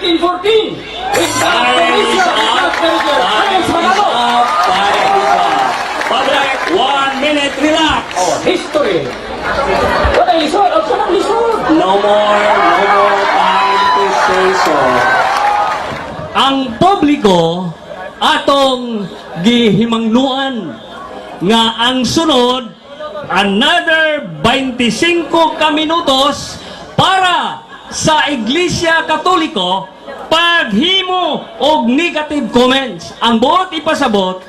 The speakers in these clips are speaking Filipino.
1914. Public, 1 minute, relax. Oh, history. What ang lisod? Ang sanang lisod. No more time to say so. Ang publiko atong gihimangnuan nga ang sunod another 25 ka minutos para sa Iglesia Katoliko paghimo og negative comments. Ang buot ipasabot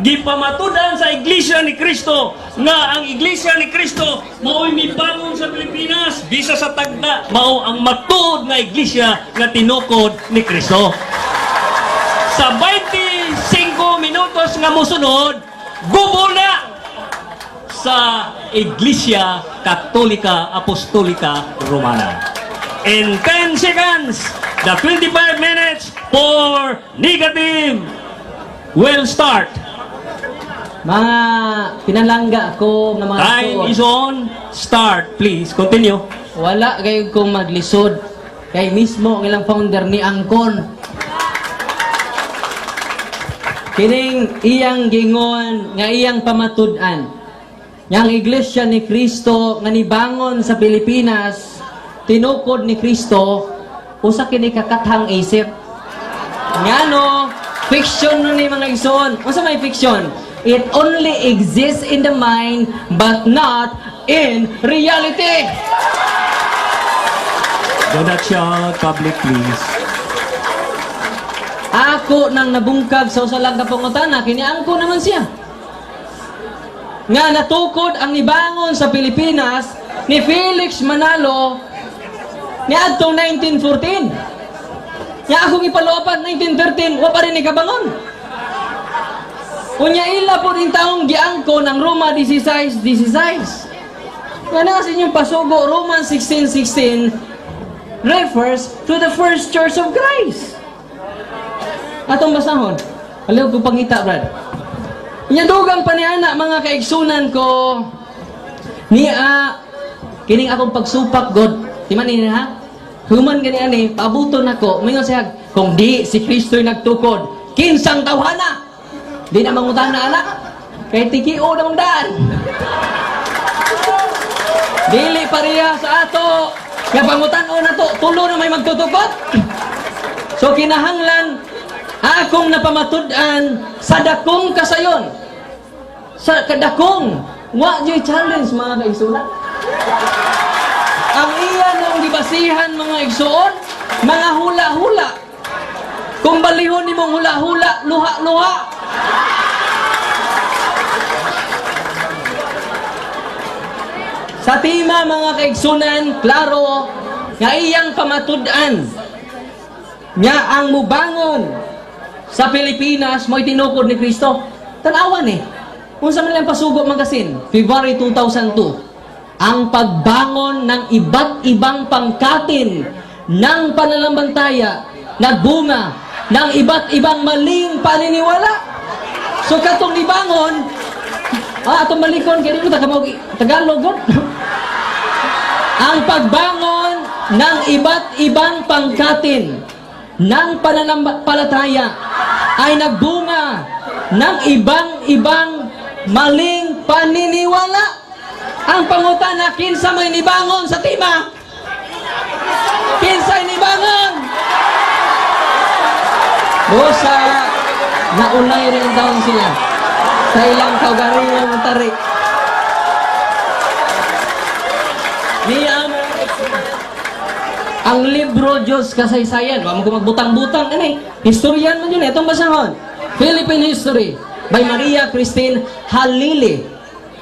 gipamatudan sa Iglesia ni Cristo nga ang Iglesia ni Cristo mao'y mibangon sa Pilipinas bisa sa tagda mao ang matuod nga Iglesia nga tinukod ni Cristo. Sa 25 minutos nga mosunod, gubo na sa Iglesia Katolika Apostolika Romana. In 10 seconds, the 25 minutes for negative will start. Mga pinalangga ko na mga Time suot. is on. Start, please. Continue. Wala kayo kong maglisod. Kay mismo ang ilang founder ni Angkon. Kining iyang gingon nga iyang pamatud-an. Yang Iglesia ni Cristo nga nibangon sa Pilipinas, tinukod ni Cristo, usa kini kakathang isip. Ngano, fiction nun ni mga igsoon. Unsa may fiction? It only exists in the mind but not in reality. Do not shout. Public, please. Ako nang nabungkag sa usalang kapangutana, kiniangko naman siya. Nga natukod ang nibangon sa Pilipinas ni Felix Manalo ni adtong 1914. Nga akong ipaloopan 1913, wa pa rin ikabangon. Unya ila po rin taong giangko ng Roma 16:16. Nga na kasi yung pasugo, Romans 16:16 refers to the first church of Christ. Atong basahon. Aliw ko pangita, Brad. Inyadugang paniana, mga kaigsunan ko, kining akong pagsupak, God. Timan ini, ha? Human gani ani, paabuton ako. Mingon siya, kung di si Kristo'y nagtukod, kinsang tawhana. Di na mangutan na anak. Kay tikio na daan. Dili pariya sa ato. Kaya pangutan-o na to, tulo na may magtutukod. So kinahanglan, akong napamatud-an sa dakong kasayon. Sa kadakong, wa joy challenge mga kaigsunan. Ang iyan ang gibasihan mga igsuon, mga hula-hula. Kung balihon ni mong hula-hula, luha-luha. Sa tima mga kaigsunan, klaro, nga iyang pamatud-an, nga ang mubangon sa Pilipinas mo'y tinukod ni Kristo. Tanawan kung sa manilang pasugo magasin, February 2002, ang pagbangon ng iba't ibang pangkatin ng pananambantaya nagbunga ng iba't ibang maling paniniwala. So katong nibangon, atong malikon, kaya dito Tagalog, God. Ang pagbangon ng iba't ibang pangkatin ng pananampalataya ay nagbunga ng ibang maling paniniwala. Ang pangutana, kinsa may nibangon sa tima? Kinsa'y nibangon? Busa, naunay rin taon sila sa ilang kaugaringan ng tarik. Ang libro Diyos Kasaysayan, wala mo magbutang-butang, historian man yun, itong basahon. Philippine History by Maria Christine Halili.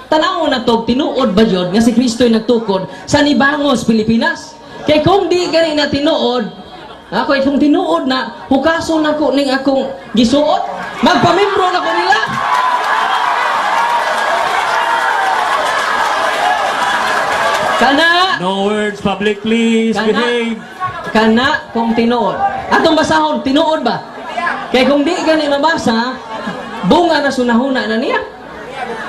Tanaw na to, tinuod ba yun nga si Kristo'y nagtukod sa Nibangos, Pilipinas? Kaya kung di gani na tinuod, ako itong tinuod na, hukason ako ning akong gisuot, magpamimbro na ko nila. Kana, No words, public, please. Behave. kana kung tinuod. Atong basahon, tinuod ba? Kaya kung di gani mabasa, bunga na sunahuna na niya.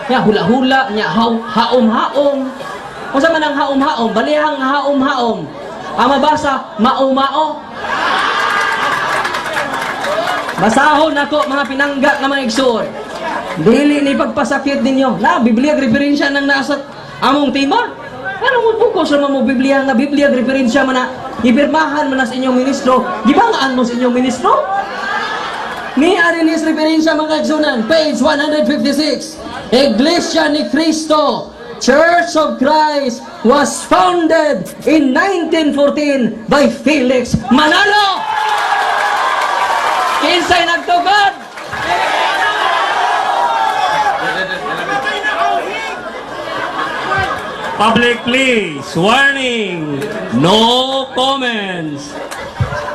Ya hula-hula, nya haom-haom. Kung sa man ang haom-haom, balihang haom-haom. Ang mabasa, mao-mao. Basahon ako mga pinangga nga mga igsoon. Dili ni pagpasakit ninyo. Na Biblia referensya nang nasa among timor. Ano mo buko sa mga Biblia nga Biblia referensya man na ipirmahan man na sa inyong ministro. Gibangaan mo sa inyong ministro? Ni arinis referensya mga igsunan, page 156. Iglesia ni Cristo, Church of Christ was founded in 1914 by Felix Manalo. Kinsay nagtugod? Public, please. Warning. No comments.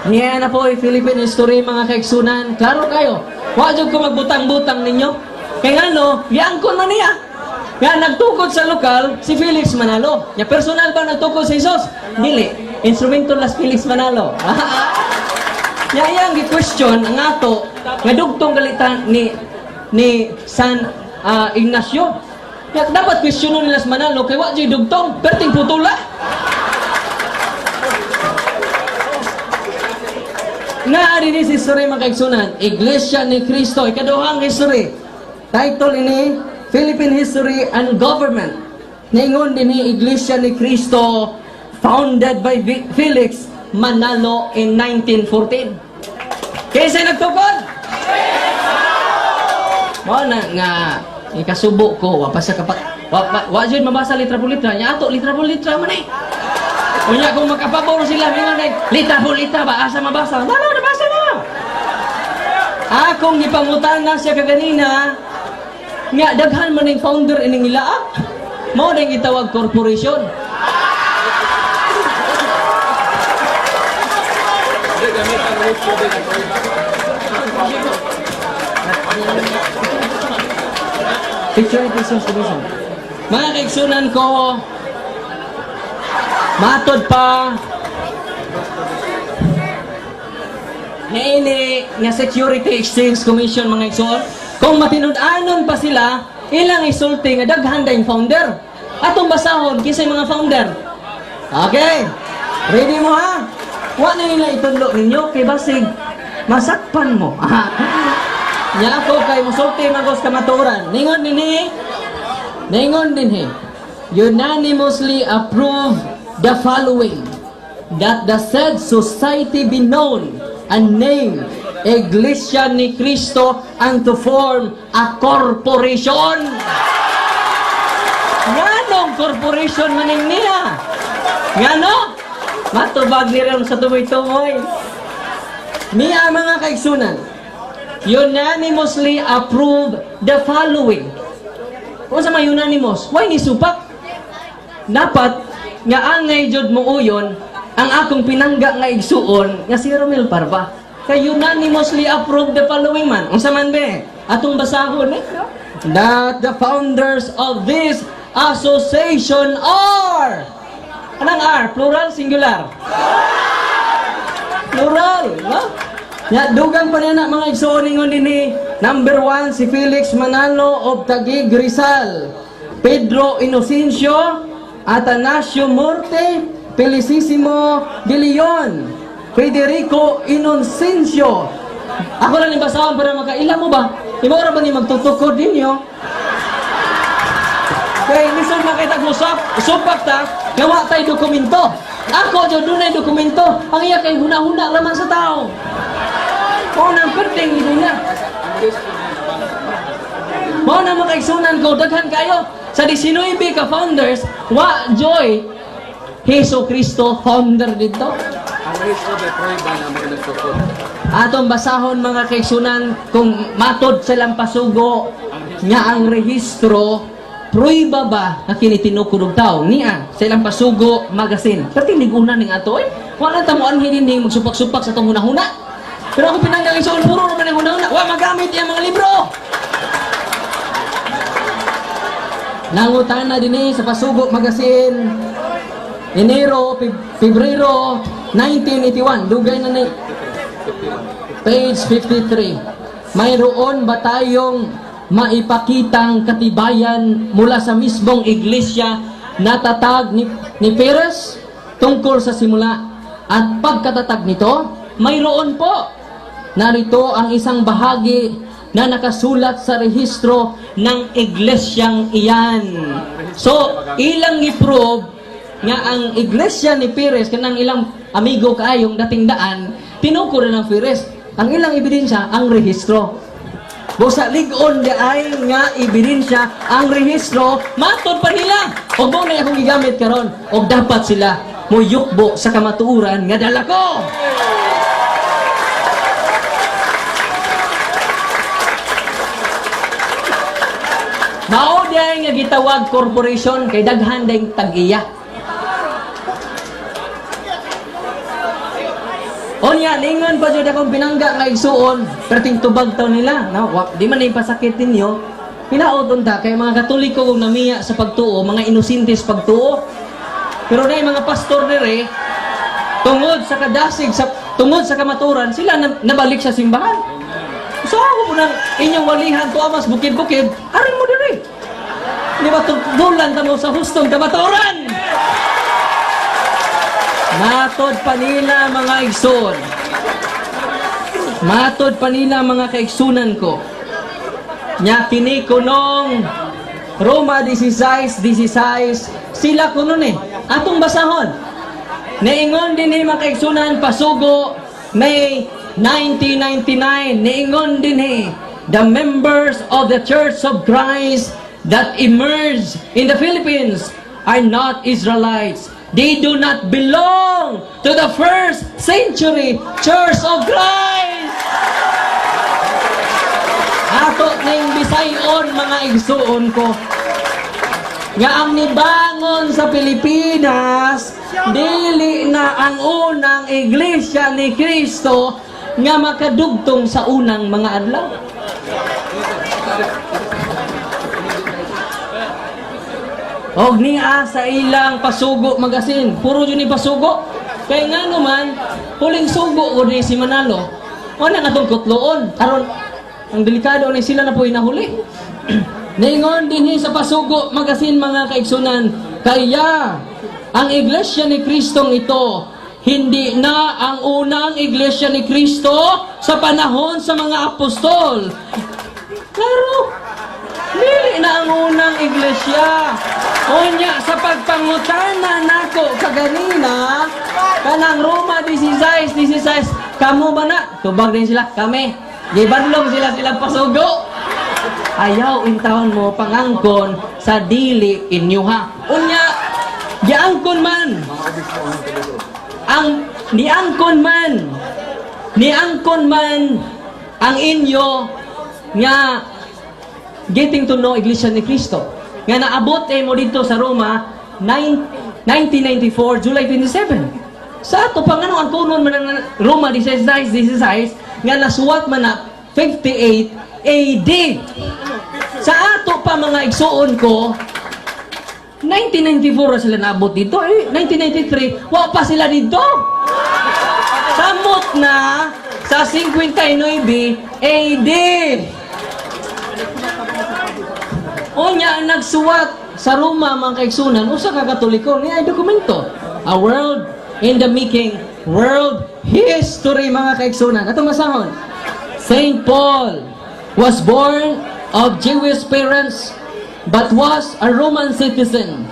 Niya na po ay Philippine history mga kaigsunan. Klaro kayo. Wa jud ko magbutang-butang ninyo. Kaya nga no, yaangkon man niya. Nga nagtukod sa lokal si Felix Manalo. Ya personal ba nagtukod sa Jesus? Dili. Instrumento las Felix Manalo. Ya yang gi-question ang ato nga dugtong galitan ni San Ignacio. Ya dapat questionon nila sa Manalo kay wa jud dugtong perting putula. Nga rin is history mga kaigsunan, Iglesia ni Cristo, ikaduhang history. Title ini Philippine History and Government. Ningon din ni Iglesia ni Cristo, founded by Felix Manalo in 1914. Kaysa nagtukod? Mo na nga ikasubo ko, wa pa sa kapat. Wa jud mabasa litra por litra, nya ato litra por litra man eh. Kunya kung makapabor sila mingon ay litra por litra ba asa mabasa? Wala nabasa na. Akong gipangutan na siya kaganina nga daghan man ning founder ining ilaak. Mao ding gitawag corporation. Picture it is solution. Mga kaigsunan ko, matod pa Naini nga Security Exchange Commission mga igsoon, kung matinud-anon pa sila, ilang isulti nga daghan da yung founder. Atong basahon, kisay mga founder. Okay, ready mo ha? Wa na nila itudlo ninyo, kay basig, masakpan mo. Nya ako kay musulti magos kamaturan. Ningon din he, unanimously approve the following, that the said society be known and named Iglesia ni Cristo and to form a corporation. Nganong corporation maning niya? Ngano? Matubag ni rin sa tumoy-tumoy. Niya mga kaigsunan, unanimously approve the following. Kung sa mga unanimous, why ni supak? Dapat nga angay jud mo uyon ang akong pinangga nga igsuon nga si Romel Parva. Kay unanimously approve the following man. Unsa man be? Atong basahon eh. That the founders of this association are. Anong are? Plural, singular? Plural, no? Ya, dugang pa na mga igsuon ningon dinhi. Number 1 si Felix Manalo of Taguig Rizal. Pedro Inocencio, Atanasio Morte, Felicissimo de Leon, Federico Inocencio. Ako lang ibasahan para makaila mo ba? Imora ba ni magtutukod ninyo? Kaya minsan makita mo supak ta, gawa tayo dokumento. Ako dyan doon ay dokumento. Ang iya kay huna-huna laman sa tao. Mo nang perting ito na. Mo nang makaigsunan ko, daghan kayo. Sa 19 ka founders, wa joy Heso Kristo founder dito. Ang rehistro de prueba na mga nagtukod. Atong basahon mga kaigsunan kung matod silang pasugo nga ang rehistro prueba ba na kinitinukod og tawo niya sa ilang pasugo magazine. Katinig una ning ato eh. Wala ta mo anhin hindi magsupak-supak sa tong hunahuna. Pero ako pinanggal igsoon puro naman ang hunahuna. Wa magamit yang mga libro. Nangutana din sa pasugo magazine. Enero, Pebrero 1981, dugay na ni page 53. Mayroon ba tayong maipakitang katibayan mula sa mismong iglesia na tatag ni Perez tungkol sa simula at pagkatatag nito? Mayroon po. narito ang isang bahagi na nakasulat sa rehistro ng iglesyang iyan. So, ilang i-prove nga ang iglesia ni Pires, kanang ilang amigo kaayong dating daan, tinuko rin ng Pires. Ang ilang ebidensya, ang rehistro. Busa ligon di ay nga ebidensya ang rehistro, matod pa nila. O mo na akong gigamit karon, o dapat sila muyukbo sa kamatuuran nga dala ko. Mao diay nga gitawag corporation kay daghan dayng tag-iya. Onya, lingon pa jud akong pinangga nga igsuon, perting tubag taw nila. No, di man ipasakit ninyo. Pinaot unta kay mga Katoliko kung namiya sa pagtuo, mga inusintes pagtuo. Pero na mga pastor dire, tungod sa kadasig, tungod sa kamaturan, sila nabalik sa simbahan. So ako po nang inyong walihan to amas bukid-bukid, arin mo dire. Di ba tulan tamo sa hustong kamaturan? Matod pa nila mga igsoon. Matod pa nila mga kaigsunan ko. Nya kini kunong Roma 16:16 sila kuno ni atong basahon. Niingon din ni mga kaigsunan pasugo May 1999. Niingon din the members of the Church of Christ that emerged in the Philippines are not Israelites. They do not belong to the first century Church of Christ. Ato ning bisayon mga igsuon ko. Nga ang nibangon sa Pilipinas, dili na ang unang iglesia ni Kristo nga makadugtong sa unang mga adlaw. Og niya sa ilang pasugo magasin, puro yun ni pasugo. Kaya nga naman, huling sugo ko ni si Manalo, wala nga itong kutloon. Aron, ang delikado ni sila na po inahuli. Ningon din sa pasugo magasin mga kaigsunan, kaya ang iglesia ni Kristong ito, hindi na ang unang iglesia ni Kristo sa panahon sa mga apostol. Claro, dili na ang unang iglesia. Unya sa pagpangutana nako kaganina kanang Roma 16:16 kamo ba na? Tubag din sila kami. Gibadlong sila pasugo. Ayaw intawon mo pangangkon sa dili inyo ha. Unya giangkon man. Niangkon man ang inyo nga getting to know Iglesia ni Cristo. Nga naabot mo dito sa Roma 1994, July 27. Sa ato pang ano ang kunon man ng Roma 16:16 nga nasuwat man na 58 AD. Sa ato pa mga igsuon ko 1994 na sila naabot dito. 1993 wa pa sila dito. Samot na sa 59 AD. Unya nagsuwat sa Roma mga kaigsunan usa ka Katoliko niya dokumento. A World in the Making, World History mga kaigsunan. Atong masahon. Saint Paul was born of Jewish parents but was a Roman citizen.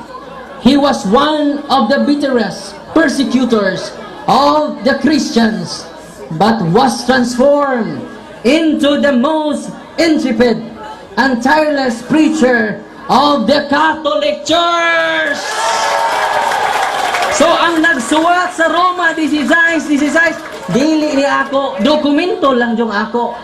He was one of the bitterest persecutors of the Christians but was transformed into the most intrepid and tireless preacher of the Catholic Church. So ang nagsuwat sa Roma 16:16 dili ni ako, dokumento lang yung ako.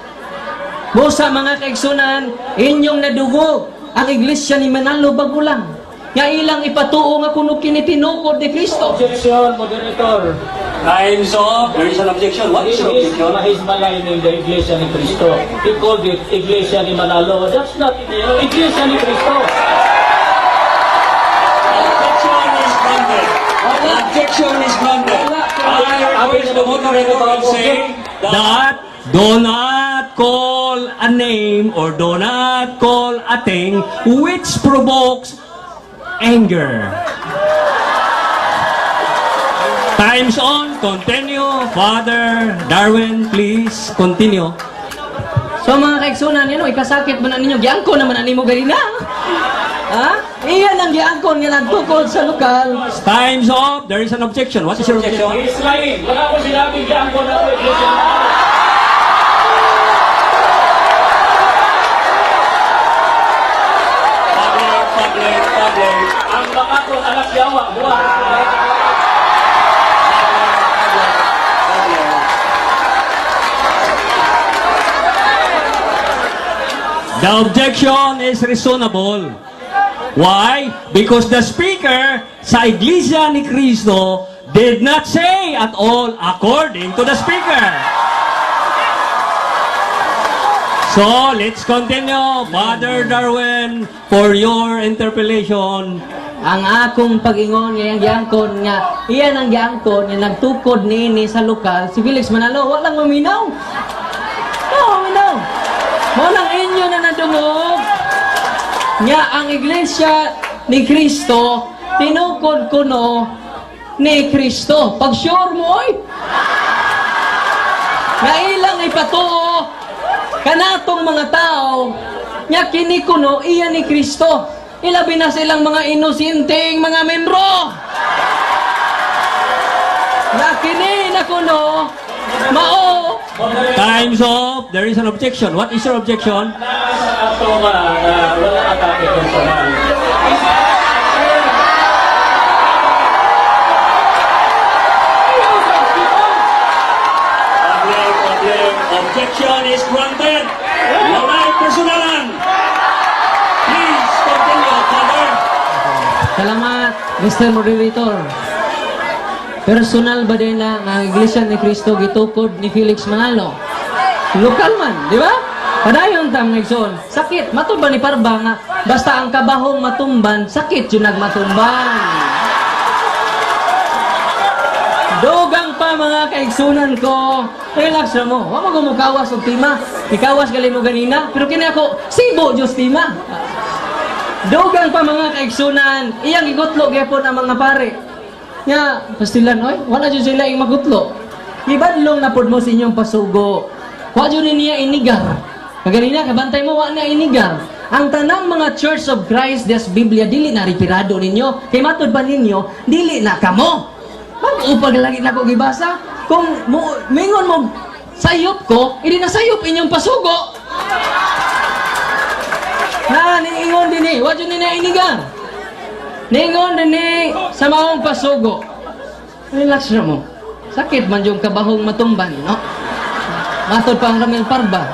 Busa mga kaigsunan, inyong nadugog ang iglesia ni Manalo bago lang. Nga ilang ipatuo nga kuno kini tinukod ni Kristo. Objection, moderator. Time's up. There is an objection. What is your It is objection? he's maligning the Iglesia ni Cristo. He called it Iglesia ni Manalo. That's not Iglesia ni Cristo. Objection is granted. Objection is granted. I wish the moderator will say that do not call a name or do not call a thing which provokes anger. Time's on. Continue. Father Darwin, please continue. So mga kaigsunan, yun, ikasakit ba na ninyo? Giangko naman na nimo ganina. Ha? Iyan ang giangkon nga nagtukod sa lokal. Time's up. There is an objection. What is your objection? He's lying. Wala ko sinabing diyan ko na iglesia. Public. Ang makatong anak yawa, buwan. The objection is reasonable. Why? Because the speaker sa Iglesia ni Cristo did not say at all according to the speaker. So, let's continue. Father Darwin, for your interpellation. Ang akong pag-ingon nga giangkon nga iyan ang giangkon nga nagtukod niini sa lokal si Felix Manalo walang maminaw. Maminaw. Mo lang inyo na nadungog. Nga ang iglesia ni Kristo tinukod kuno ni Kristo. Pag sure mo oy. Nga ilang ipatuo kanatong mga tao nga kini kuno iya ni Kristo. Ilabi na silang mga inosinteng mga membro. Nakini na kuno, mao. Time's up. There is an objection. What is your objection? Sa ato nga, wala atake personal. Objection is granted. Walay personalan. Please continue, Father. Salamat, Mr. Moderator. Personal ba din na ang Iglesia ni Cristo gitukod ni Felix Manalo? Lokal man, di ba? Padayon tam nagson. Sakit, matod ba ni Parba nga basta ang kabahong matumban, sakit yun nagmatumban. Dogang pa mga kaigsunan ko. Relax na mo. Huwag mo gumukawas og tima. Ikawas gali mo ganina. Pero kini ako, sibo Diyos tima. Dogang pa mga kaigsunan. Iyang igutlo gyapon ang mga pare. Nga, pastilan, oy, wala dyan sila yung magutlo. Ibadlong na pod mo sa inyong pasugo. Wa dyan niya inigar. Kaganina, kabantay mo, wa na inigar. Ang tanang mga Church of Christ des Biblia, dili na ripirado ninyo. Kay matod pa ninyo, dili na kamo. Mag-upag lagi na ko gibasa. Kung mingon mo sayop ko, hindi na sayop inyong pasugo. Na, ningon din eh. Wa dyan niya inigar. Ningon din sa maong pasugo. Relax na mo. Sakit man yung kabahong matumban, no? Matod pa ang Ramel Parba.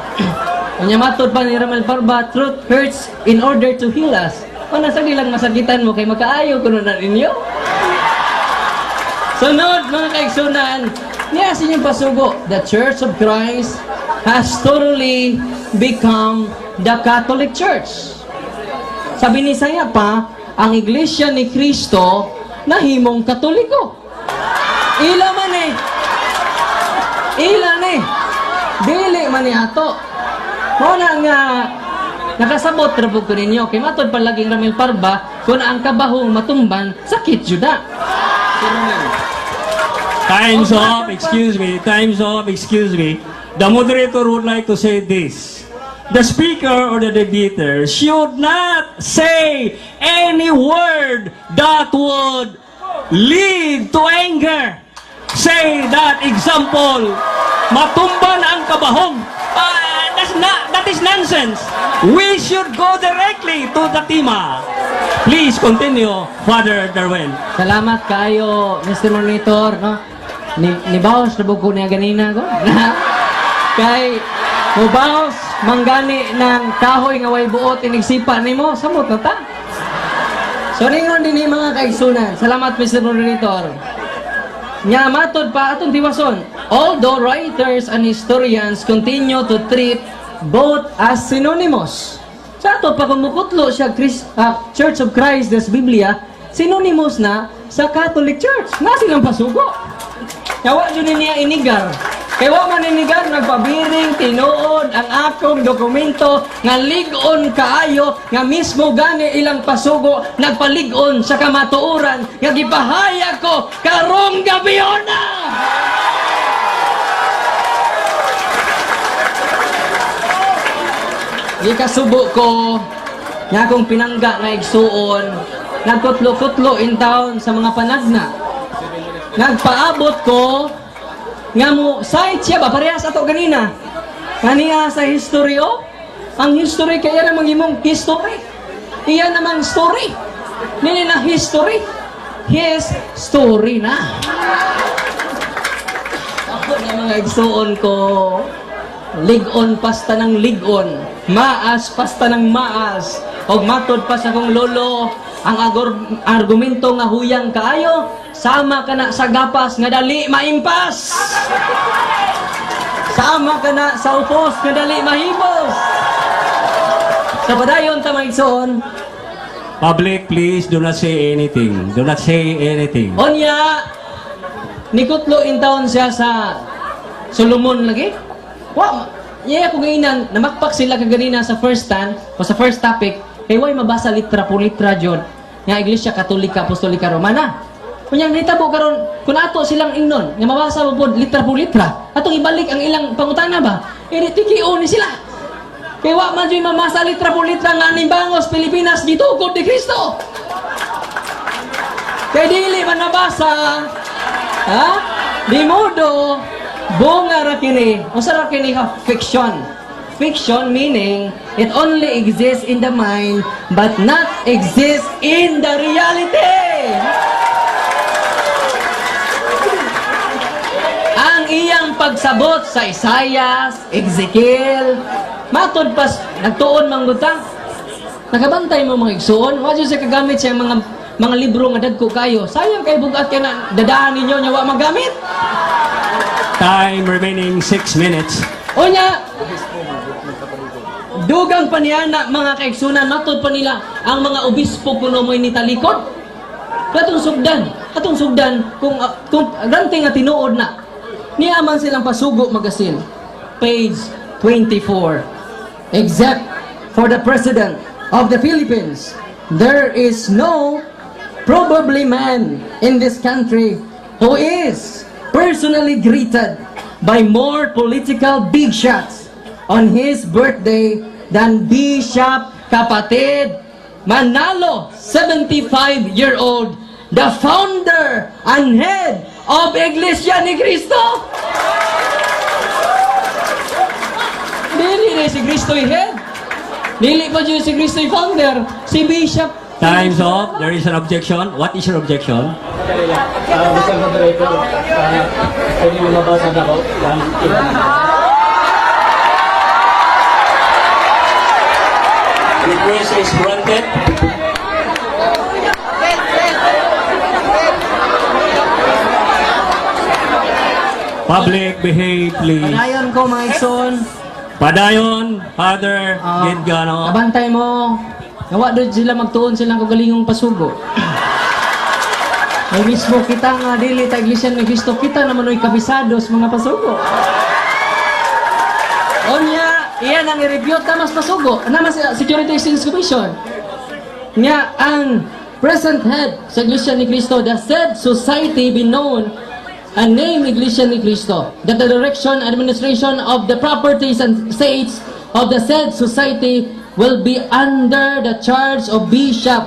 Kanya matod pa ni Ramel Parba, truth hurts in order to heal us. O nasa lang masakitan mo kay magkaayo kuno na ninyo. Sunod mga kaigsunan, niya sa inyong pasugo, the Church of Christ has totally become the Catholic Church. Sabi ni Saya pa, ang Iglesia ni Kristo nahimong Katoliko. Ila man eh. Ila eh. Dili man eh ato. Muna nga nakasabot ra pud ko ninyo kay matod palaging Ramil Parba kung ang kabahong matumban sakit jud na. Time's up. Excuse me. Time's up. Excuse me. The moderator would like to say this. The speaker or the debater should not say any word that would lead to anger. Say that example, matumban ang kabahong. That is nonsense. We should go directly to the tema. Please continue, Father Darwin. Salamat kayo, Mr. Monitor, no? Ni Baos na buko niya ganina ko. Kay Mubaos, manggani ng kahoy nga way buot inigsipa nimo, samot na ta. So ningon din ni mga kaigsunan. Salamat Mr. Moderator. Nya matod pa atong tiwason. Although writers and historians continue to treat both as synonymous. Sa ato pa kumukutlo siya Church of Christ des Biblia, synonymous na sa Catholic Church. Na silang pasugo. Yawa yun niya inigar. Kaya wa maninigan, nagpabiring, tinuod ang akong dokumento nga ligon kaayo nga mismo gani ilang pasugo nagpaligon sa kamatuoran nga gipahayag ko karong gabiyon na! Gikasubo ko nga akong pinangga nga igsuon nagkutlo-kutlo in town sa mga panagna. Nagpaabot ko nga mo site siya ba parehas ato ganina kaniya sa history o ang history kaya namang imong history iya namang story nini na history his story na ako na mga igsuon ko ligon pasta ng ligon maas pasta ng maas og matod pa sa kong lolo ang argumento nga huyang kaayo sama ka na sa gapas nga dali maimpas sama ka na sa upos nga dali mahimos sa padayon ta maigsoon Public, please do not say anything. Do not say anything. onya nikutlo in town siya sa Solomon lagi wa iya ko gainan namakpak sila kaganina sa first stand o sa first topic kay way mabasa litra po litra jud nga Iglesia Katolika Apostolika Romana. Kunyang nitabo karon kun ato silang ingnon nga mabasa mo pod litra po litra atong ibalik ang ilang pangutana ba tikio ni sila. Kay wa man jud mamasa litra po litra nga nimbangos Pilipinas gitukod ni Kristo. Kay dili man nabasa ha di modo bunga ra kini usa ra kini ka fiction. Fiction meaning it only exists in the mind but not exists in the reality. Ang iyang pagsabot sa Isaias, Ezekiel, matod pas nagtuon manggutang. Nakabantay mo mga igsuon, wa jud sa kagamit sa mga libro nga dagko kayo. Sayang kay bugat kay na dadaan ninyo nya wa magamit. Time remaining 6 minutes. Unya, dugang pa niya na mga kaigsunan, matod pa nila ang mga obispo kuno mo'y nitalikod. Atong sugdan, kung ranting nga tinuod na, niyaman silang pasugo magasin. Page 24. Except for the President of the Philippines, there is no probably man in this country who is personally greeted by more political big shots on his birthday than Bishop Kapatid Manalo, 75-year-old, the founder and head of Iglesia ni Cristo. Dili na si Cristo head. Dili pa dyan si Cristo founder. Si Bishop. Time's up. There is an objection. What is your objection? Mr. Moderator, pwede mo mabasa na ko ang Request is granted. Public, behave, please. Padayon ko mga igsoon. Padayon, Father Gidgano. Kabantay mo. Nawa doon sila magtuon silang kagalingong pasugo. Ay mismo kita nga dili ta Iglesia ni Cristo kita naman oy kabisados mga pasugo. Onya, iyan ang i-review tamas pasugo. Naman sa Security Exchange Commission. Nga ang present head sa Iglesia ni Cristo, the said society be known and name Iglesia ni Cristo, that the direction, administration of the properties and estates of the said society will be under the charge of Bishop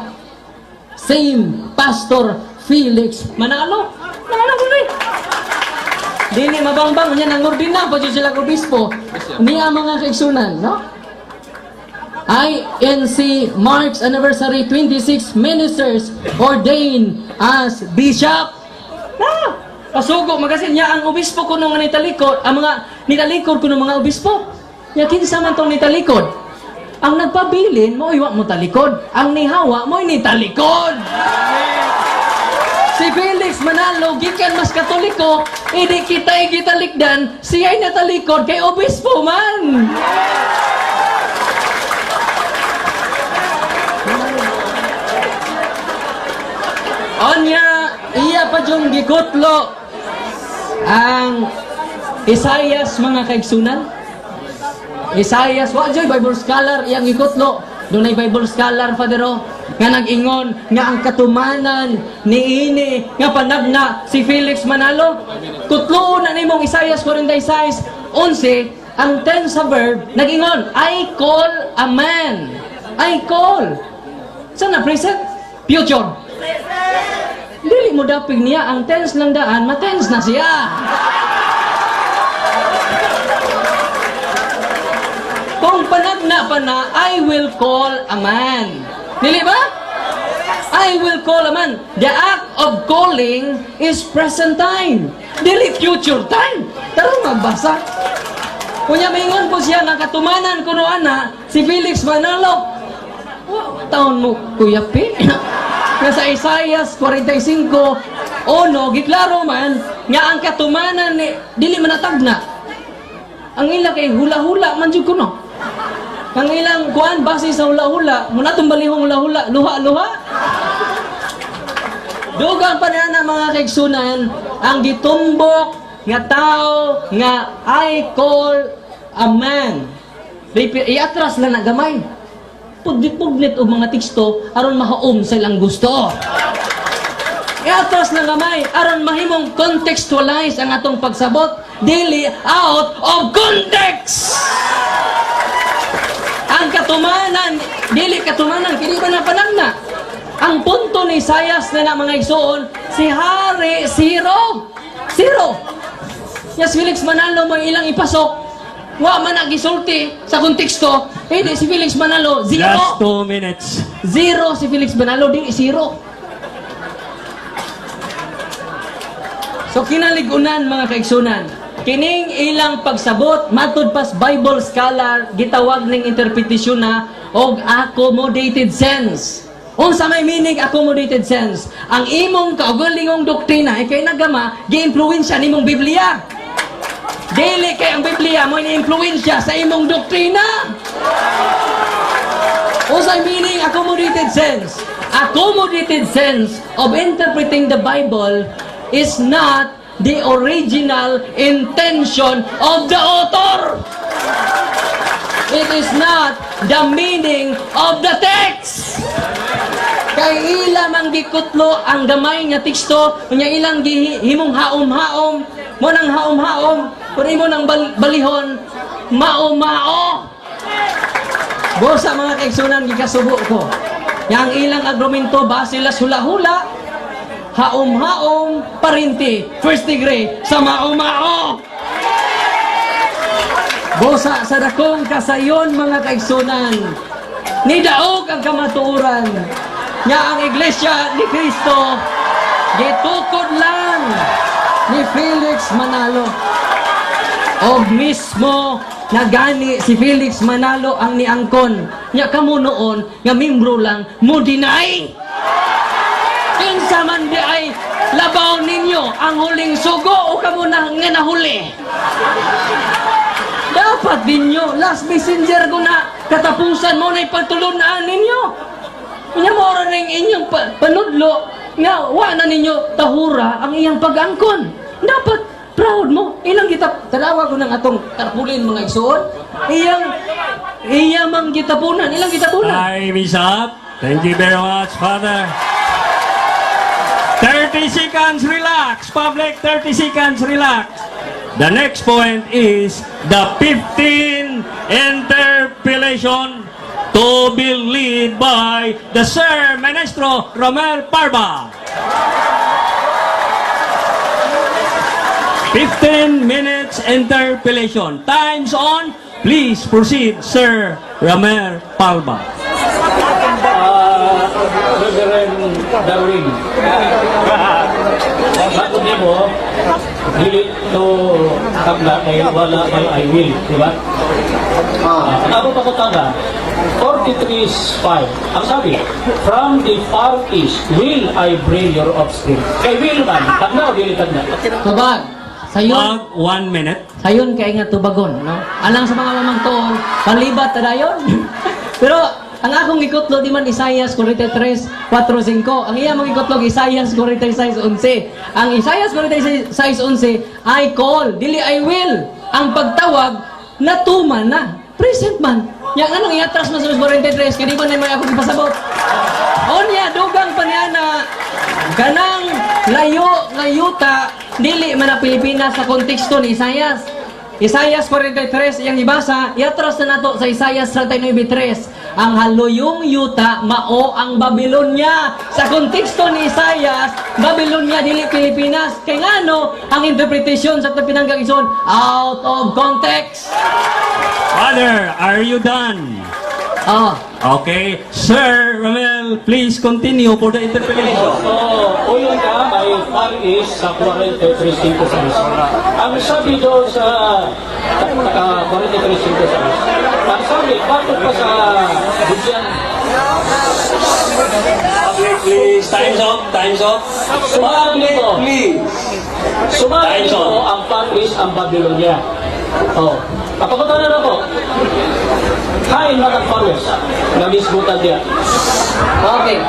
same Pastor Felix Manalo. Manalo ko rin. Dili mabangbang niya nang ordina pa sila obispo. Niya mga kaigsunan, no? INC marks anniversary 26 ministers ordained as bishop. Pasugo magasin niya ang obispo kuno nga nitalikod, ang mga nitalikod kuno mga obispo. Ya kinsa man tong nitalikod? Ang nagpabilin mo iwa mo talikod, ang nihawa mo nitalikod. Si Felix Manalo gikan mas Katoliko, hindi kita gitalikdan, siya'y natalikod kay obispo man. Onya, iya pa yung gikutlo ang Isaias mga kaigsunan. Isaias, wa joy Bible scholar iyang ikutlo. Dunay Bible scholar Fadero nga nag-ingon nga ang katumanan niini nga panagna si Felix Manalo. Kutlo na nimong Isaias 46:11 ang tense sa verb nag-ingon, I call a man. I call. Saan na present? Future. Dili mo dapig niya ang tense lang daan, ma-tense na siya. Kung panagna pa na, I will call a man. Dili ba? I will call a man. The act of calling is present time. Dili future time. Tara magbasa. Kunya maingon po siya ng katumanan kuno ana si Felix Manalo. Wow, taon mo Kuya P. Nasa Isaiah 45:1 giklaro man nga ang katumanan ni dili manatag na. Ang ila kay hula-hula man jud kuno. Ang ilang kuan base sa hula-hula, muna balihong hula-hula, luha-luha. Dugang pa na mga kaigsunan, ang gitumbok nga tao nga I call a man. Iatras lang na gamay. Puglit-puglit o mga teksto aron mahaom sa ilang gusto. Iatras lang gamay aron mahimong contextualize ang atong pagsabot, dili out of context. Ang katumanan, dili katumanan, kini ba na panagna? Ang punto ni Isaias na mga igsoon, si Hari, zero. Zero. Yes, Felix Manalo mo ilang ipasok. Wa man nagisulti sa konteksto. Hindi si Felix Manalo, zero. Last 2 minutes. Zero si Felix Manalo, di zero. So kinaligunan mga kaigsunan. Kining ilang pagsabot matud pas Bible scholar gitawag ning interpretasyon na og accommodated sense. Unsa may meaning accommodated sense? Ang imong kaugalingong doktrina kay nagama gi-impluwensya nimong Biblia. Dili kay ang Biblia mo ni-impluwensya sa imong doktrina. Unsa meaning accommodated sense? Accommodated sense of interpreting the Bible is not the original intention of the author. It is not the meaning of the text. Kay ila mang gikutlo ang gamay nga teksto, nya ilang himong haom-haom, mo nang haom-haom, kun imo nang balihon, mao-mao. Bosa mga kaigsunan gikasubo ko. Yang ilang argumento base la hula-hula, haom-haom, parinti, first degree, sa mao-mao. Bosa sa dakong kasayon mga kaigsunan, nidaog ang kamatuoran, nga ang Iglesia ni Cristo, gitukod lang ni Felix Manalo. O mismo, nagani si Felix Manalo ang niangkon, nga kamo noon, nga membro lang, mo deny. Kinsa man di ay labaw ninyo ang huling sugo o kamo na nga nahuli. Dapat ninyo, last messenger ko na katapusan mo na ipagtulunaan ninyo. Kanya mo rin inyong panudlo nga wa na ninyo tahura ang iyang pag-angkon. Dapat proud mo. Ilang kita, tanawa ko ng atong tarpulin mga igsoon. Iyang mang gitapunan. Ilang gitapunan. Time is up. Thank you very much, Father. 30 seconds, relax. Public, 30 seconds, relax. The next point is the 15 interpellation to be led by the Sir Maestro Romel Parba. 15 minutes interpellation. Time's on. Please proceed, Sir Romel Parba. Reverend Darwin. Bago niyo mo, dili to tabla kay wala kay I will, di ba? Ako pa ko tanga, 43:5. Ang sabi, from the far east will I bring your offspring. Kay will man, tagna o dili tagna? Kabag, sayon. 1 minute. Sayon kay nga tubagon, no? Alang sa mga mamangtoon, panlibat na dayon. Pero Ang akong gikutlo di man Isaias 43:4-5. Ang iya mong gikutlo Isaias 46:11. Ang Isaias 46:11 I call, dili I will. Ang pagtawag natuman na. Present man. Yang anong iatras man sa 43 kini man may ako gipasabot. Onya dugang pa niya na kanang layo nga yuta dili man ang Pilipinas sa konteksto ni Isaias. Isaias 43 yang ibasa, iatras na nato sa Isaias 39:3. Ang haluyong yuta mao ang Babylonia. Sa konteksto ni Isaias, Babylonia dili Pilipinas. Kay ngano ang interpretation sa pinanggang ison out of context. Father, are you done? Oh, Okay. Sir Ramel, please continue for the interpretation. So, uyon ka, may Far East sa 43.5 sa isa. Ang sabi doon sa 43.5 sa isa, ang sabi, bakit pa sa Bibyan? Please, time's up, time's up. Sumabi nito, sumabi nito ang Far East ang Babylonia. Oh, kapagkatanan na po. Kain man ang Far West. Namisgutan niya. okay.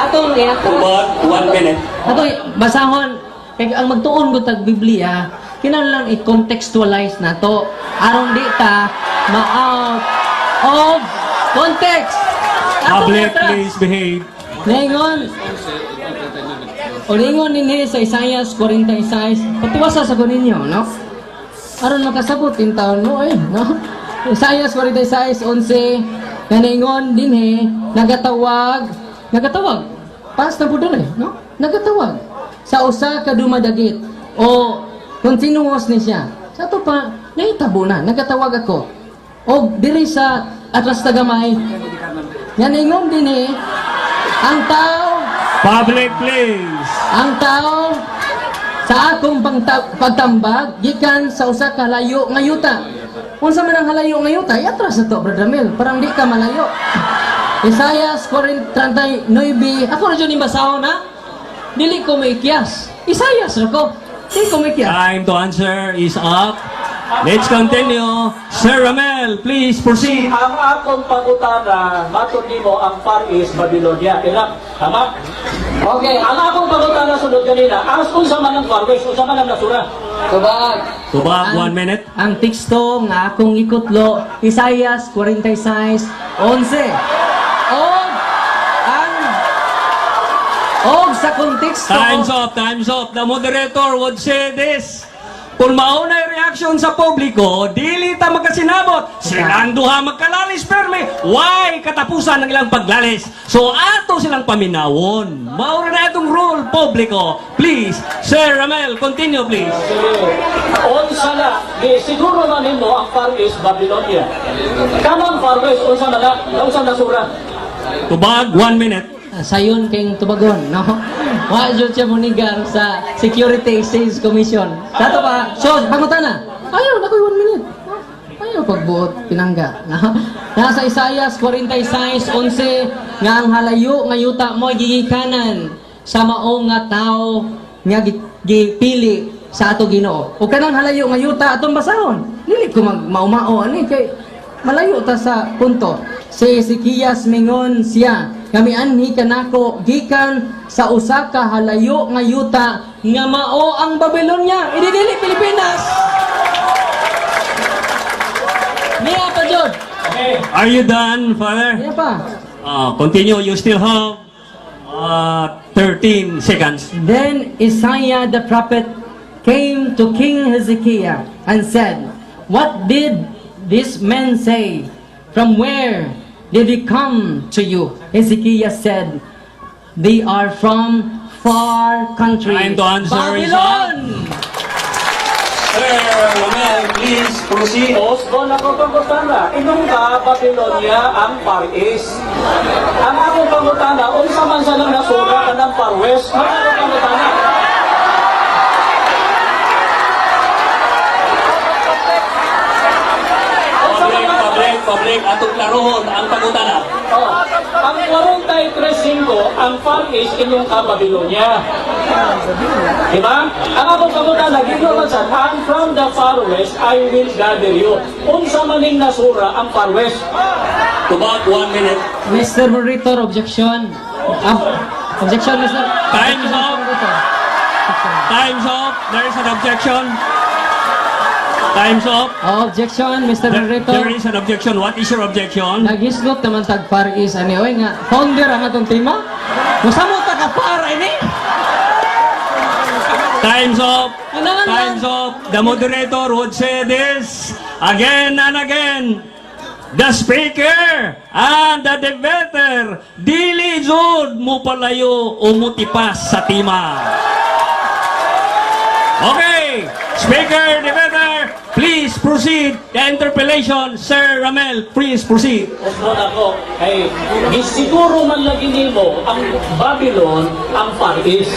Atong About 1 minute. atong basahon kay ang magtuon ko tag Biblia, kinahanglan i-contextualize nato aron di ta ma-out of context. Public, please behave. Ningon. O ningon ninhi sa Isaias 46, patuwasa sa kuninyo, no? Aron makasabot in taon mo, no? Isaias 46:11, naningon dinhi, nagatawag, pas na po doon no? Nagatawag sa usa ka dumadagit o continuous ni siya. Sa to pa, nahitabo na, nagatawag ako. O diri sa atras tagamay, naningon dinhi, ang tao, Public, please. ang tao sa akong pagtambag gikan sa usa ka layo nga yuta. Unsa man ang halayo nga yuta, iatras na to, Brother Mel, parang di ka malayo. Isaias 39, ako na dyan yung basahon ha? Dili ko maikyas. Isaias na ko, dili ko maikyas. Time to answer is up. Let's continue. Sir Ramel, please proceed. Ang akong pangutana, matod nimo ang Far East Babylonia. Irak, tama? Okay, ang akong pangutana sunod kanina, ang unsa man ang Far West, unsa man ang nasura. Tubag, 1 minute. Ang teksto nga akong ikutlo, Isaias 46:11. Og sa konteksto, Time's up. The moderator would say this. Kung mauna yung reaction sa publiko, dili ta magkasinabot. Silang duha magkalalis perme. Why katapusan ng ilang paglalis? So ato silang paminawon. Maura na itong rule, publiko. Please, Sir Ramel, continue please. Unsa na, siguro man nimo ang Far East Babylonia. Kanang Far West, unsa nasura. Tubag, 1 minute. sayon kayong tubagon, no? Wa jud siya munigar sa Security Exchange Commission. Dato pa, so, pangutan na. Ayaw, nakoy 1 minute. Ayaw pagbuot, pinangga. No? Nasa Isaias 46:11, nga ang halayo, nga yuta mo, gigikanan sa maong nga tao, nga gipili sa ato Ginoo. O kanang halayo, nga yuta, atong basahon. Dili ko maumao, ani, kay malayo ta sa punto. Si Ezekias mingon siya, kami anhi kanako gikan sa usa ka halayo nga yuta nga mao ang Babylonia, ididili Pilipinas. Niya pa jud. Okay. Are you done, Father? Niya pa. Continue. You still have 13 seconds. Then Isaiah the prophet came to King Hezekiah and said, "What did this man say? From where did he come to you?" Hezekiah said, "They are from far country, Time to answer is Babylon." Sir Ramel, please proceed. Osborne ako pangutana, inong ka Babylonia ang Far East. Ang akong pangutana, unsa man sa nang nasura ka ng Far West, ang pangutana. Public, atong laruhon ang pagutana. Oh, ang 43.5 ang Far East inyong ka Babylonia. Diba? Ang akong kabutan, nagiging man sa, and from the far west, I will gather you. Unsa maning nasura ang far west. About 1 minute. Mr. Moderator, objection. Objection, Mr. Time's Objection, up. Mr. Moderator. Time's up. There is an objection. Time's up. Objection, Mr. There Moderator. is an objection. What is your objection? Nagislot naman tag Far East ani oy nga founder ang atong tema. Musamot ta ka para ini. Time's up. Ano? Time's up. The moderator would say this again and again. The speaker and the debater dili jud mo palayo o mutipas sa tima. Okay, speaker, debater, please proceed. The interpellation, Sir Ramel, please proceed. Usman ako, ay, siguro man lagi nimo ang Babylon ang Far East.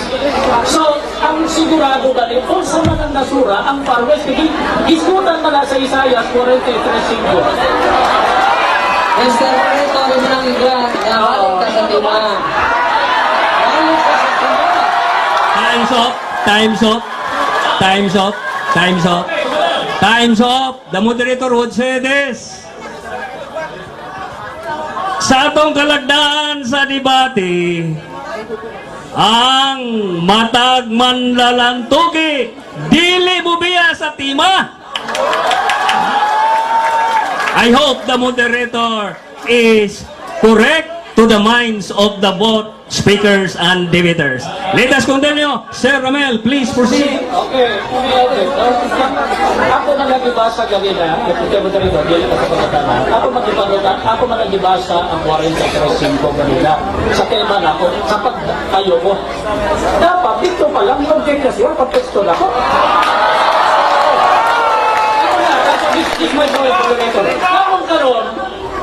So, ang sigurado ba ni kung sa man ang nasura ang Far West, iskutan man na sa Isaiah 43:5. Mr. Moderator, imo nang iglan. Balik ka sa tema. Balik ka sa tema. Time's up. Time's up. Time's up. Time's up. Time's up. The moderator would say this. Sa atong kalagdaan sa debate, ang matag manlalantugi, dili bubiya sa tima. I hope the moderator is correct to the minds of the both speakers and debaters. Let us continue. Sir Ramel, please proceed. Okay. Ako man nagibasa kanina, ito mo dito, dili ka sa pagkatama. Ako man nagibasa ang 43:5 kanina. Sa tema na ako, sa pagtayo ko. Dapat dito pa lang yung deklasyon, pagtesto na ako. This my point, moderator. Kapag karoon,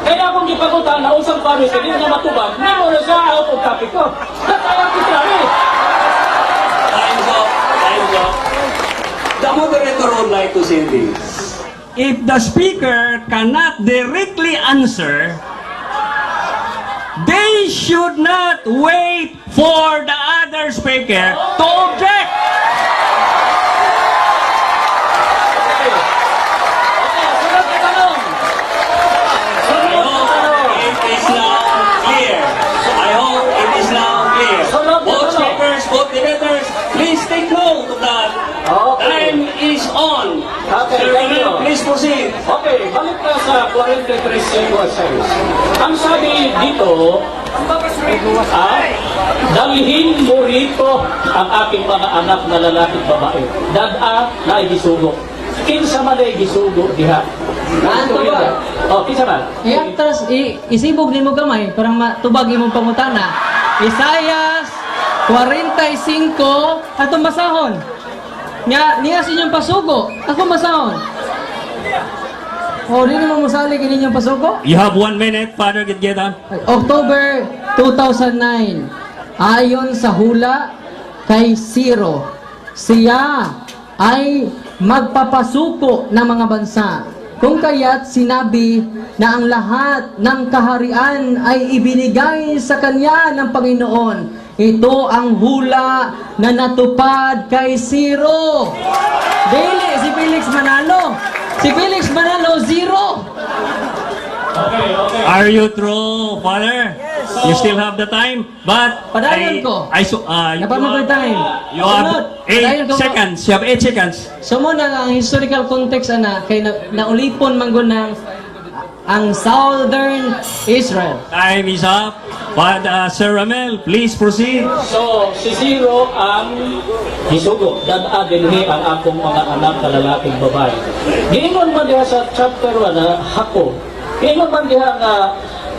kaya akong ipagutan na usang paris, hindi na matubag, hindi mo na siya out of topic ko. That's why I'm titrami. Time's up. Time's up. The moderator would like to say this. If the speaker cannot directly answer, they should not wait for the other speaker to object. Both debaters, please take note of that. Okay. Time is on. Okay, Sir thank you. Ramel, please proceed. Okay, balik na sa 43:6. Ang sabi dito, dalhin mo rito ang aking mga anak na lalaking babae. Dada na igisugo. Kinsa man ay gisugo diha. Nanto ba? Oh, kinsa man? Iatras isibog nimo gamay para matubag imong pangutana. Isaiah 45 atong basahon. Niya sa inyong pasugo. Ako basahon. O, di naman musali kini inyong pasugo. You have 1 minute, Father Gitgeta. October 2009, ayon sa hula kay Ciro, siya ay magpapasuko ng mga bansa. Kung kaya't sinabi na ang lahat ng kaharian ay ibinigay sa kanya ng Panginoon. Ito ang hula na natupad kay Ciro. Dili, si Felix Manalo. Si Felix Manalo, 0. Are you true, Father? You still have the time, but Padayon ko. Napamagay time. You have Sunod. Padayon 8 ko. seconds. You have 8 seconds. So muna ang historical context ana kay naulipon man gud ng ang Southern Israel. Time is up. But Sir Ramel, please proceed. So, si Ciro ang gisugo. Dada dinhi ang akong mga anak na lalaking babae. Giingon man diha sa chapter 1 na hako. Giingon man diha nga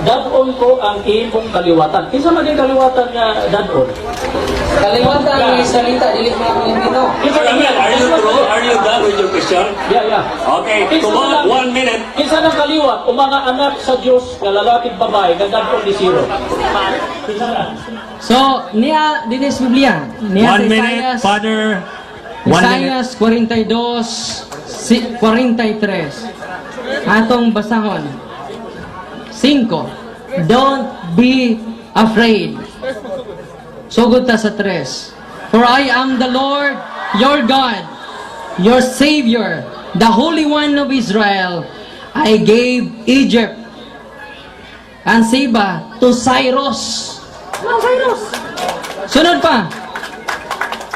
dadon ko ang imong kaliwatan. Kinsa man yung kaliwatan nga dadon? Kaliwatan ang salita dili mo ang Pino. Sir Ramel, are you through? Are you done with your question? Yeah. Okay, Kinsa about lang- 1 minute. Kinsa nang kaliwat o mga anak sa Dios nga lalaking babae nga dadon ni Ciro? Kinsa na? So niya dinis Biblia. Niya 1 sa minute, Isaiah, Father. 1 minute. Isaiah 42:43. Atong basahon. 5. Don't be afraid. Sugod ta sa 3. For I am the Lord, your God, your Savior, the Holy One of Israel. I gave Egypt and Seba to Cyrus. Cyrus. Sunod pa.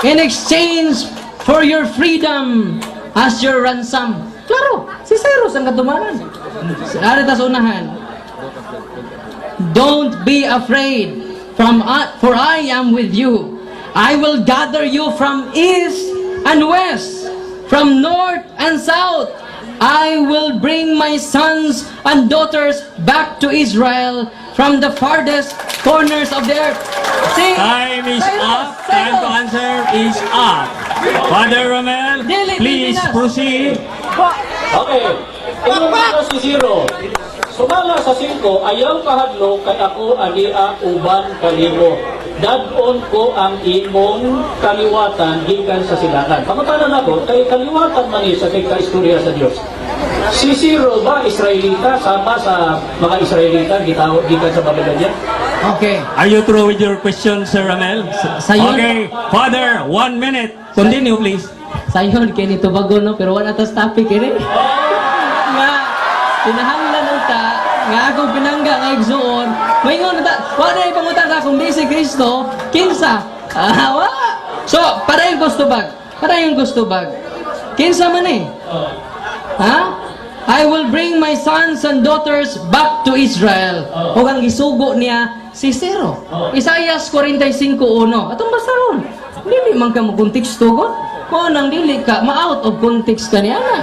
In exchange for your freedom as your ransom. Klaro, si Cyrus ang katumaran. Arita sa unahan. Don't be afraid, for I am with you. I will gather you from east and west, from north and south. I will bring my sons and daughters back to Israel from the farthest corners of the earth. See? Time is Cyrus, up. Time to Cyrus. answer is up. Father Romel, Dili, please Pilipinas. proceed. Okay. Ingon na si Zero. Sumala sa 5, ayaw kahadlo kay ako ania uban kanimo. Dadon ko ang imong kaliwatan gikan sa silangan. Pangutanan ako, kay kaliwatan man sa kay kaistorya sa Dios. Si Zero ba Israelita sama sa mga Israelita gitawag gikan sa Babylonia? Okay. Are you through with your question, Sir Romel? Sayon. Okay, Father, 1 minute. Continue, please. Sayon, kini tubago no, pero wala tas topic ini. Nga, pinahanglan ta, nga akong pinangga nga igsuon. Moingon ta, wala na ipangutan ka kung di si Kristo, kinsa? Wala. So, para yung gusto bag. Para yung gusto bag. Kinsa man eh. Ha? I will bring my sons and daughters back to Israel. O ang gisugo niya si Zero. Isaias 45:1. Atong basaron. Dili man ka mo konteksto ko. Kung nang dili ka, ma-out of context ka niya na.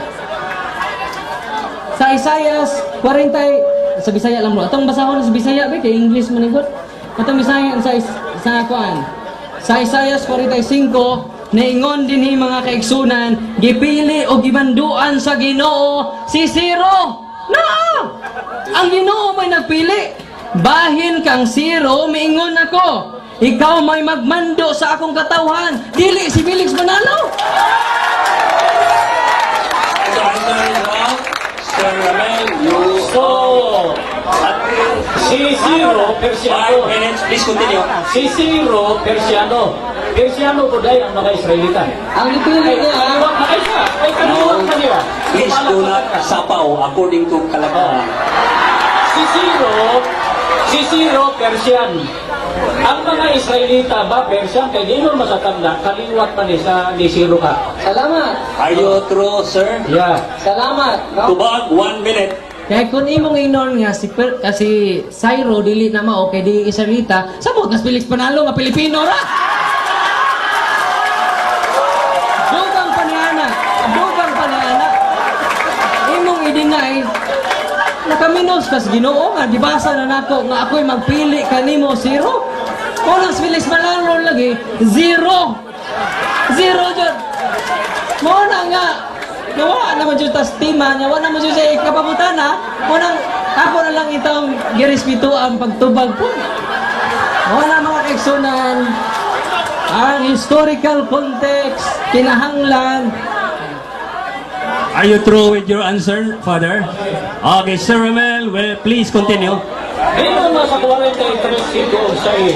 Sa Isaias 40, sa Bisaya lang bro. Atong basahon sa Bisaya ba? Kay English manigot. Atong Bisaya sa kuan. Sa Isaias 45, naingon din ni mga kaigsunan, gipili o gibanduan sa Ginoo si Zero. Na! Ang Ginoo may nagpili. Bahin kang Zero, maingon ako. Ikaw may magmando sa akong katawhan. Dili si Felix Manalo. Sir Romel, you... So, si Zero Persiano. 5 minutes, please continue. Si Zero Persiano. Persiano po dahil ang mga Israelita. Ang dipili niya, Kaliwat na kayo siya. Ay, kaliwat na niya. Please do not sapaw according to kalagayan. Si Zero Persian. Ang mga Israelita ba Persian? Kaya di mo masatanda, kaliwat pa ni Zero ka. salamat. Are you true, sir? Yeah. Salamat. No? Tubag, 1 minute. Kaya kung imong ignore nga si Cyrus dili na mao kay di Israelita, sabot nas Felix Panalo nga Pilipino ra. Dugang paniana. Imong i-deny nakaminos kas Ginoo nga dibasa na nako nga ako'y magpili kanimo Zero. Kung nas Felix Panalo lagi, zero jud. Mo na nga nawa naman dyan tas tima, nawa naman dyan sa ikapabutan ha. Munang, ako na lang itong girespeto ang pagtubag ko. Wala mga eksonan, ang historical context, kinahanglan. Are you through with your answer, Father? Okay, Sir Romel, well, please continue. Ngayon na sa 43.6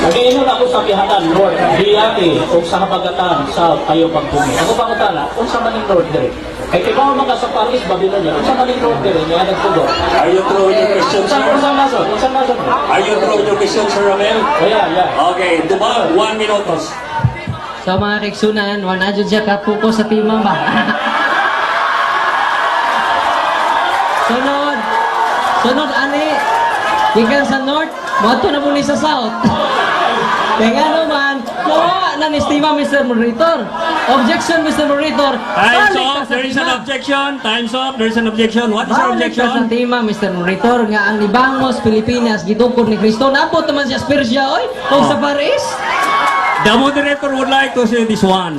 Ngayon ako sa Bihatan, North, Biyati, o sa Habagatan, South, kayo pagpumi. Ako pa matala, kung sa maning North dire. Kaya ikaw mga sa Paris, Babylonia, kung sa maning North dire, niya nagtugo. Are you through with your question, sir? Kung sa nason, Are you through with your question, Sir Romel? Yeah. Okay, tubag, 1 minutos. So mga keksunan, wala dyan siya kapuko sa tima ba? Sunod ani, ikan sa north, bato na muli sa south. Kaya nga naman, nawa na ni estima Mr. Moderator. Objection, Mr. Moderator. Time's Balik ka up, sa there is an tima. objection. Time's up, there is an objection. What is your Balik ka sa objection? tima, Mr. Moderator, nga ang Libangos, Pilipinas, gitukod ni Cristo. Napot naman siya sa Persia, oy, o sa Paris. The moderator would like to say this one.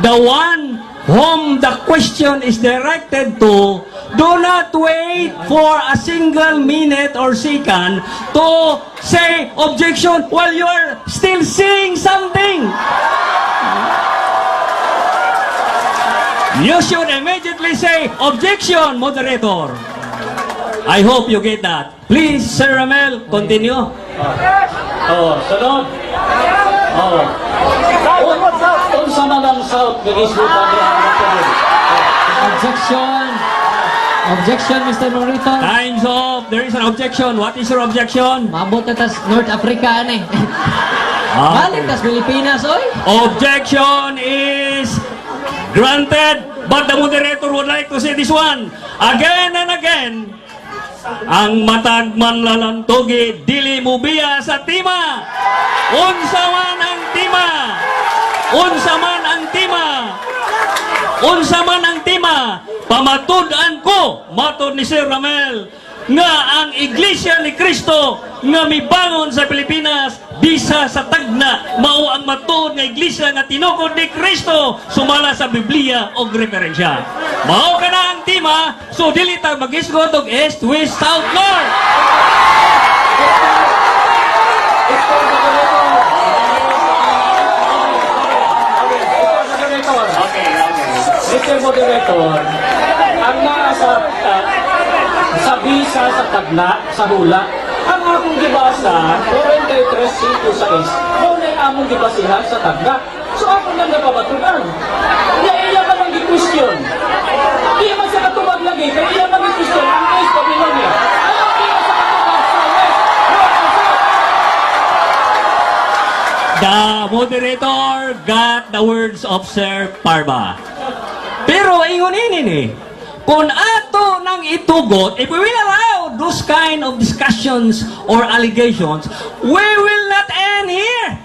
The one whom the question is directed to, do not wait for a single minute or second to say objection while you are still saying something. You should immediately say objection, moderator. I hope you get that. Please, Sir Ramel, continue. Sunod. Oh. Unsa man ang South nagisgutan niya ang mga Objection. Objection, Mr. Norito. Time's up. There is an objection. What is your objection? Mabot na tas North Africa ani. Balik tas Pilipinas, oy. Objection is granted, but the moderator would like to say this one again and again. Ang matag manlalantogi dili mo biya sa tima. Unsa man ang tima. Unsa man ang tima. Unsa man ang tima. Pamatud-an ko, matod ni Sir Ramel, nga ang Iglesia ni Cristo nga mibangon sa Pilipinas bisa sa tagna mao ang matud nga iglesia nga tinukod ni Cristo sumala sa Biblia og referensya. Mao kana ang tema, so dili ta magisgot og east, west, south, north. Mr. Moderator, ang nasa sa bisa sa tagna, sa hula, ang akong gibasa, 43:6, muna yung among gibasihan sa tagna. So ako nang napabatunan. Iya man ang gi-question. Iya man sa katubag lagi, kaya iya man gi-question, ang West Babylonia. Ayaw iya sa katubag sa West, North and South. The moderator got the words of Sir Parba. Pero ingon ini kung ato nang itugot, if we will allow those kind of discussions or allegations, we will not end here.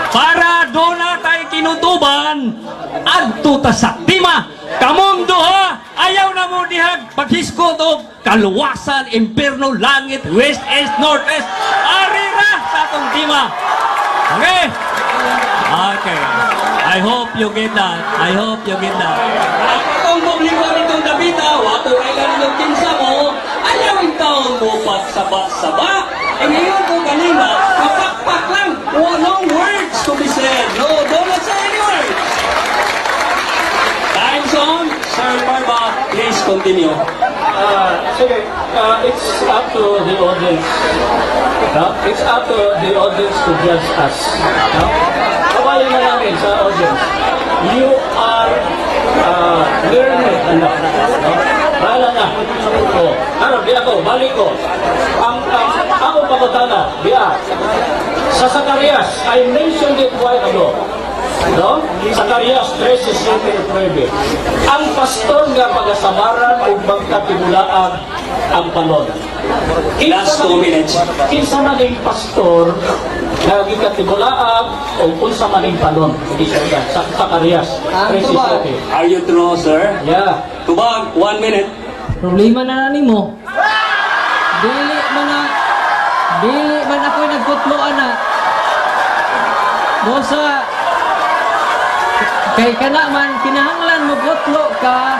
Para doon na tayo kinutuban, adto ta sa tima. Kamong duha, ayaw na mo dihag paghiskot o kaluwasan, imperno, langit, west, east, north, east. Arira sa atong tima. Okay? Okay. I hope you get that. I hope you get that. Ang publiko nitong Davida, wato kailan nitong kinsa mo, ayaw yung taon mo pagsaba-saba. E ngayon ko kanina, kapakpak lang. No words to be said. No, don't say any words. Time's on. Sir Parba, please continue. Sige, it's up to the audience. It's up to the audience to judge us. Kabayan na namin sa audience. You are learned enough. Bahala na. Ano, di ako, balik ko. Ako pagkatana, diya. Sa Zacarias, I mentioned it while ago. No? Zacarias 13:9. Ang pastor nga pagasamaran ug magkatibulaan ang panon. Last 2 minutes. Kinsa man ang pastor nga gikatibulaan o unsa man ang panon. Sa Zacarias 13:9. Are you true, sir? Yeah. Tubag, 1 minute. Problema na nimo. Dili man ako nagkutloan na. Dosa kay kana man kinahanglan mo kutlo ka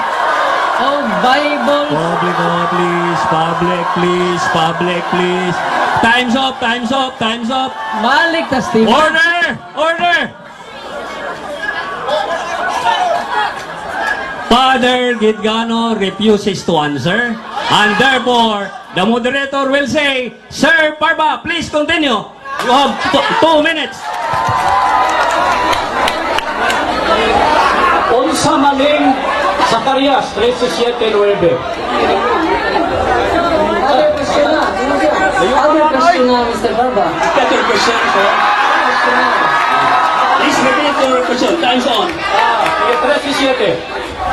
o Bible. Public, please. Public, please. Public, please. Time's up, time's up, time's up. Balik tas tima. Order! Order! Father Gitgano refuses to answer, and therefore, the moderator will say, Sir Parba, please continue. You have 2 minutes. Unsa maning Zacarias 13:9. Other question na. Other question na, Mr. Barba. Got your question, sir? Please repeat your question. Time's on. 13:7.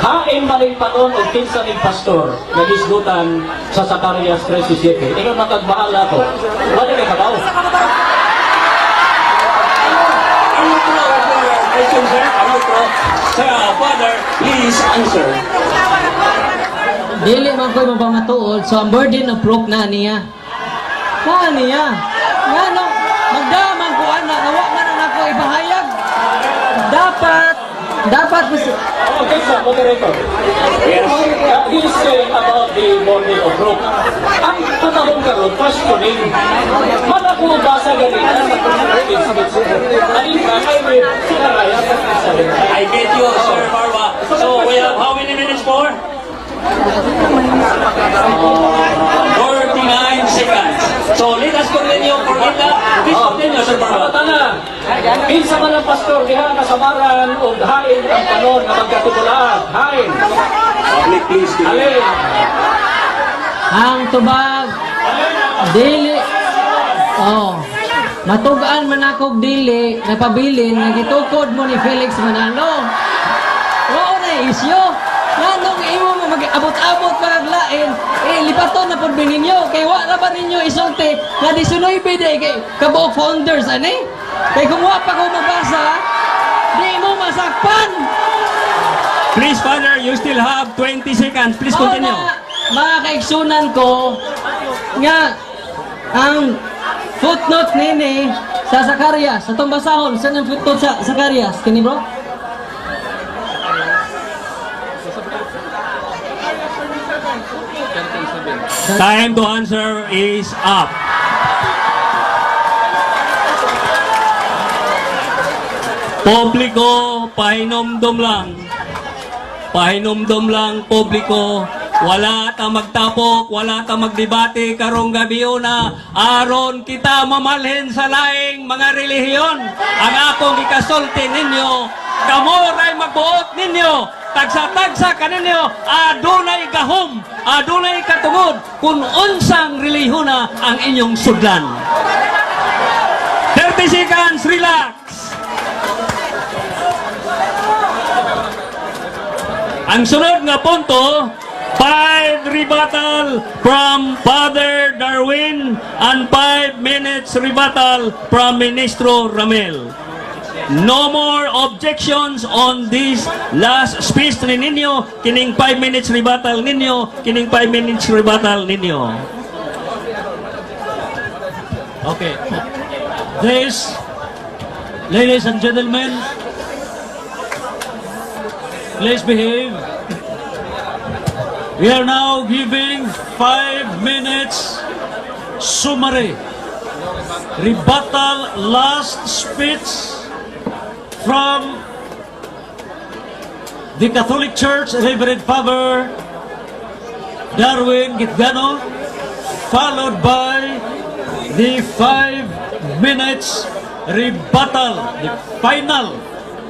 Hain maling panon o kinsa ning pastor nga gisgutan sa Zacarias 13:7. Ingon makagbahala ko. Wala kay kabaw. Are you true of your question, sir? Are you true? Sir, Father, please answer. Dili man ko'y mapamatuod, so ang burden of proof na niya. Na niya. Nga no, magdaman ko ana, nawa man na ako ibahayag. Dapat, Okay, sir, moderator. He's saying about the morning of proof. Ang panahon karon questioning. Man ako basa ganina sa pagkakit. Alin ka, I will sinaraya sa I get you, Sir Barba. So, we have how many minutes more? 49 seconds. So, let question ninyo for ita. Please continue, Sir Barba. Tana, kinsa man ang pastor diha kasamaran o hain ang panon na magkatubulaan. Hain. Public, please. Alin. Ang tubag dili matugaan man akog dili napabilin nagitukod mo ni Felix Manalo. Oo na isyo. Nganong imo mo mag-abot-abot maglain lipaton na pud ninyo kay wa na ba ninyo isulti nga 19 day kay kabuok founders ani. Kay kung wa pa ko mabasa di mo masakpan. Please, Father, you still have 20 seconds. Please continue. Mga kaigsunan ko nga ang footnote nini sa Zacarias sa itong basahon saan ang footnote sa Zacarias kini bro? Time to answer is up. Publiko, pahinomdom lang. Pahinomdom lang, publiko. Wala ta magtapok, wala ta magdebate karong gabi na aron kita mamalhin sa laing mga relihiyon. Ang akong ikasulti ninyo, kamo ray magbuot ninyo, tagsa-tagsa kaninyo, adunay gahom, adunay katungod, kung unsang relihiyon na ang inyong sudlan. 30 seconds, relax. Ang sunod nga punto, 5 rebuttal from Father Darwin and 5 minutes rebuttal from Ministro Ramel. No more objections on this last speech ni ninyo. Kining 5 minutes rebuttal ninyo. Kining 5 minutes rebuttal ninyo. Okay. This, ladies and gentlemen, please behave. We are now giving 5 minutes summary, rebuttal, last speech from the Catholic Church, Reverend Father Darwin Gitgano, followed by the 5 minutes rebuttal, the final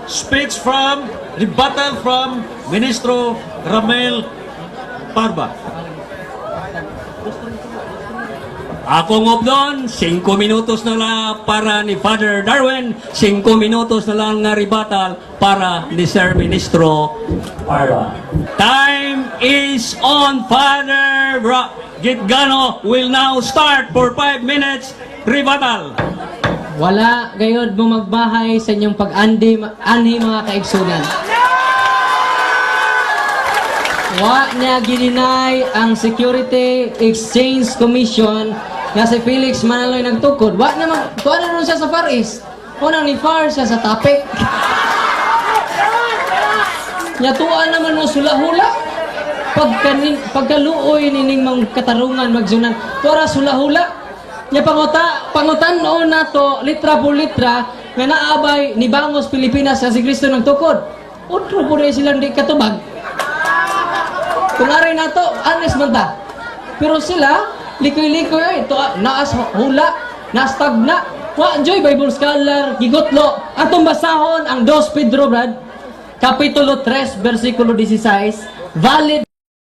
speech from rebuttal from Ministro Ramel Parba. Akong obdon, 5 minutos na lang para ni Father Darwin, 5 minutos na lang nga rebuttal para ni Sir Ministro Parba. Time is on. Father Gitgano will now start for 5 minutes rebuttal. Wala gayod mo magbahay sa inyong pag-andi mga kaigsunan. Wa niya gininay ang Security Exchange Commission nga si Felix Manaloy nagtukod. Wa naman, tuwa na nun siya sa Far East. Unang ni Far siya sa Tapik. Nya tuwa naman mo sula-hula. Pagkaluoy nining mga katarungan magsunan. Tuwa sula-hula. Nya pangutan noon na to, litra por litra, nga naabay ni Bangos Pilipinas sa si Kristo nagtukod. Utro po rin silang di katubag. Kung aray na to, honest man ta. Pero sila, likoy-likoy, ito, naas hula, nastagna. Wa, enjoy Bible scholar, gigotlo. Atong basahon ang 2 Pedro, Brad, Kapitulo 3, versikulo 16, valid